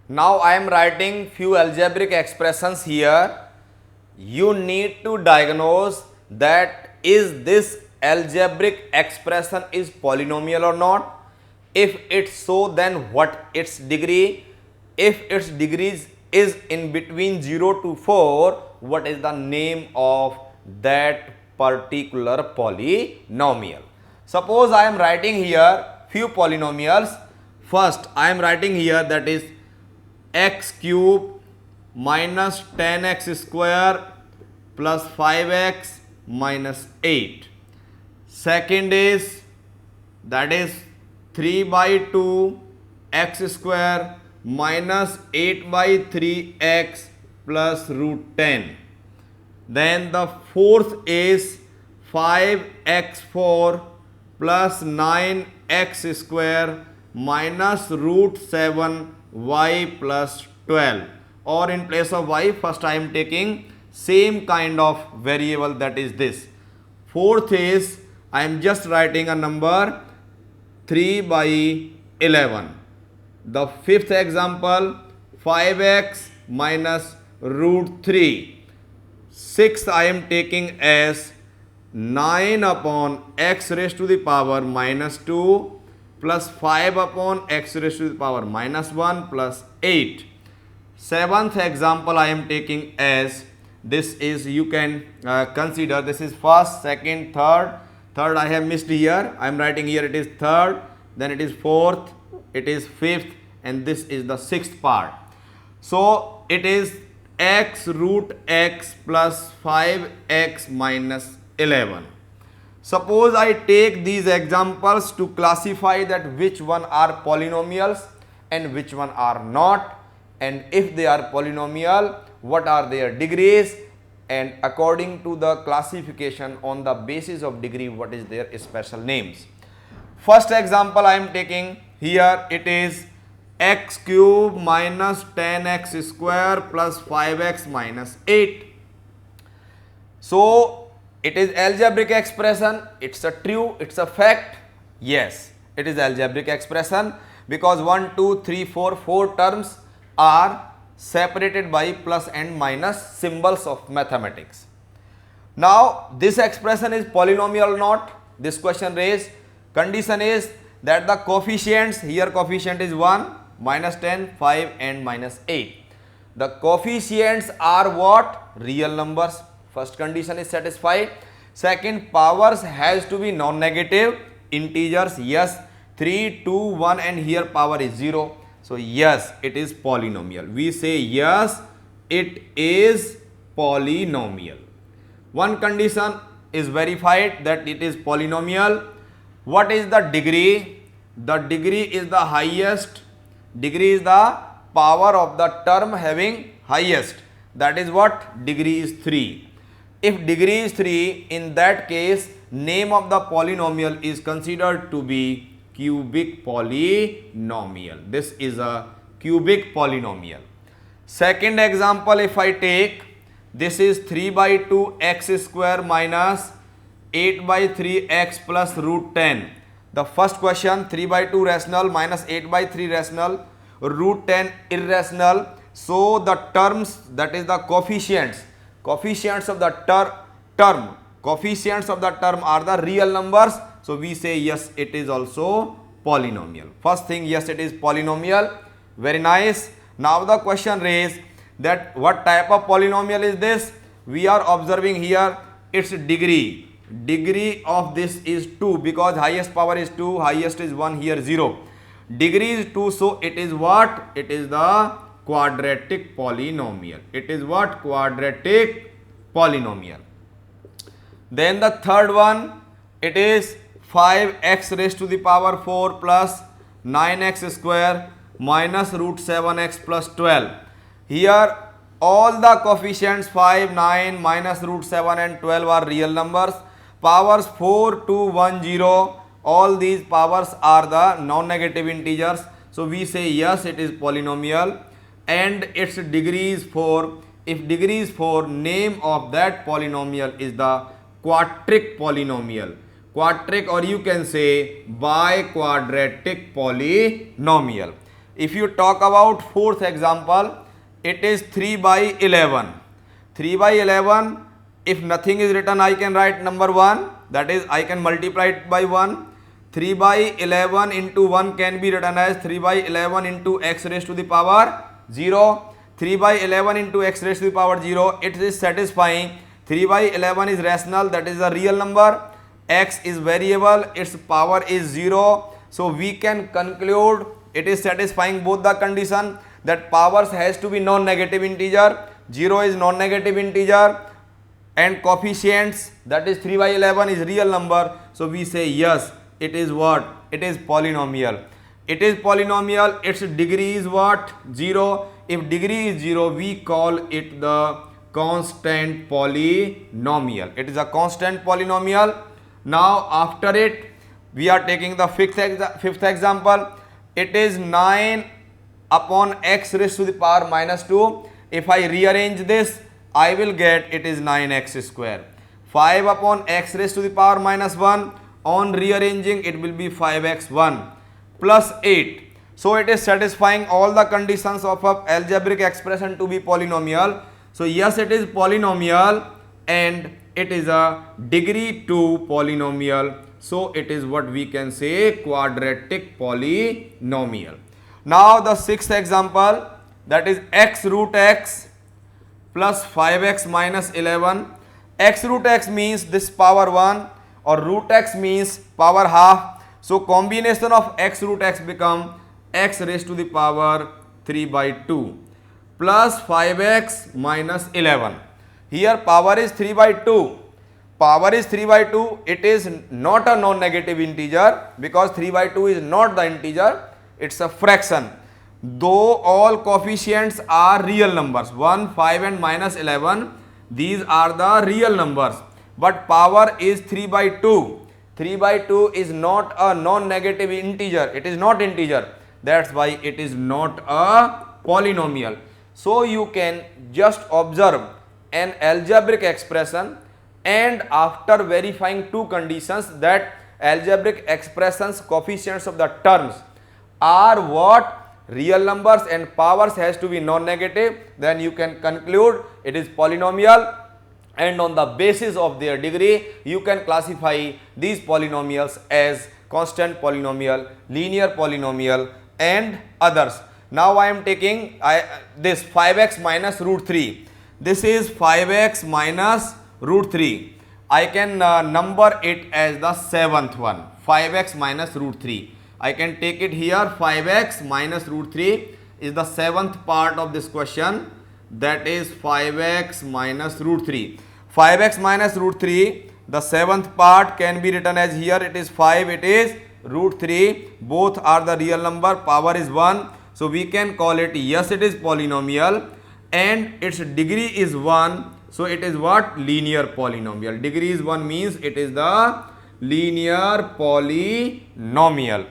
Now I am writing few algebraic expressions here. You need to diagnose that is this algebraic expression is polynomial or not. If it's so, then what its degree? If its degrees is in between 0 to 4, what is the name of that particular polynomial? Suppose I am writing here few polynomials. First I am writing here that is x cube minus 10x square plus 5x minus 8. Second is that is 3 by 2 x square minus 8 by 3 x plus root 10. Then the fourth is 5x4 plus 9x square minus root 7 y plus 12, or in place of y first I am taking same kind of variable, that is this. Fourth is I am just writing a number 3 by 11. The fifth example 5x minus root 3. Sixth I am taking as 9 upon x raised to the power minus 2 plus 5 upon x raised to the power minus 1 plus 8. Seventh example I am taking as this is, you can consider this is first, second, third. Third I have missed here. I am writing here it is third, then it is fourth, it is fifth, and this is the sixth part. So it is x root x plus 5x minus 11. Suppose I take these examples to classify that which one are polynomials and which one are not, and if they are polynomial, what are their degrees, and according to the classification on the basis of degree, what is their special names. First example I am taking here, it is x cube minus 10x square plus 5x minus 8. So it is algebraic expression. It's a true, it's a fact. Yes, it is algebraic expression because 1, 2, 3, 4, 4 terms are separated by plus and minus symbols of mathematics. Now this expression is polynomial or not? This question raised. Condition is that the coefficients, here coefficient is 1, minus 10, 5 and minus 8. The coefficients are what? Real numbers. First condition is satisfied. Second, powers has to be non-negative integers. Yes, 3, 2, 1 and here power is 0. So yes, it is polynomial. We say yes, it is polynomial. One condition is verified that it is polynomial. What is the degree? The degree is the highest. Degree is the power of the term having highest. That is what? Degree is 3. If degree is 3, in that case, name of the polynomial is considered to be cubic polynomial. This is a cubic polynomial. Second example, if I take, this is 3 by 2 x square minus 8 by 3 x plus root 10. The first question, 3 by 2 rational minus 8 by 3 rational, root 10 irrational. So the terms, that is the coefficients of the coefficients of the term are the real numbers. So we say yes, it is also polynomial. First thing, yes, it is polynomial. Very nice. Now the question raised that what type of polynomial is this? We are observing here its degree. Degree of this is 2 because highest power is 2, highest is 1, here 0. Degree is 2, so it is what? It is the quadratic polynomial. It is what? Quadratic polynomial. Then the third one, it is 5x raised to the power 4 plus 9x square minus root 7x plus 12. Here all the coefficients 5, 9, minus root 7 and 12 are real numbers. Powers 4, 2, 1, 0, all these powers are the non-negative integers. So we say yes, it is polynomial and its degree is 4. If degree is 4, name of that polynomial is the quadratic polynomial. Quadratic, or you can say biquadratic polynomial. if you talk about fourth example, it is 3 by 11. 3 by 11, if nothing is written, I can write number 1, that is I can multiply it by 1. 3 by 11 into 1 can be written as 3 by 11 into x raised to the power 0. 3 by 11 into x raised to the power 0, it is satisfying. 3 by 11 is rational, that is a real number. X is variable, its power is 0. So we can conclude it is satisfying both the condition, that powers has to be non-negative integer, 0 is non-negative integer, and coefficients, that is 3 by 11 is real number. So we say yes, it is what? It is polynomial. It is polynomial, its degree is what? 0. If degree is 0, we call it the constant polynomial. It is a constant polynomial. Now after it, we are taking the fifth example. It is 9 upon x raised to the power minus 2. If I rearrange this, I will get it is 9x square. 5 upon x raised to the power minus 1. On rearranging, it will be 5x1 plus 8. So it is satisfying all the conditions of a algebraic expression to be polynomial. So yes, it is polynomial and it is a degree 2 polynomial. So it is what we can say quadratic polynomial. Now the sixth example, that is x root x plus 5x minus 11. X root x means this power 1 or root x means power half. So combination of x root x become x raised to the power 3 by 2 plus 5x minus 11. Here power is 3 by 2. Power is 3 by 2. It is not a non-negative integer because 3 by 2 is not the integer. It's a fraction. Though all coefficients are real numbers, 1, 5 and minus 11, these are the real numbers. But power is 3 by 2. 3 by 2 is not a non-negative integer. It is not integer. That's why it is not a polynomial. So you can just observe an algebraic expression, and after verifying two conditions, that algebraic expressions coefficients of the terms are what? Real numbers and powers has to be non-negative, then you can conclude it is polynomial, and on the basis of their degree you can classify these polynomials as constant polynomial, linear polynomial and others. Now I am taking this 5x minus root 3. This is 5x minus root 3. I can number it as the seventh one, 5x minus root 3. I can take it here, 5x minus root 3 is the seventh part of this question, that is 5x minus root 3. 5x minus root 3, the seventh part can be written as here, it is 5, it is root 3, both are the real number, power is 1. So we can call it, yes, it is polynomial and its degree is 1. So it is what? Linear polynomial. Degree is 1 means it is the linear polynomial.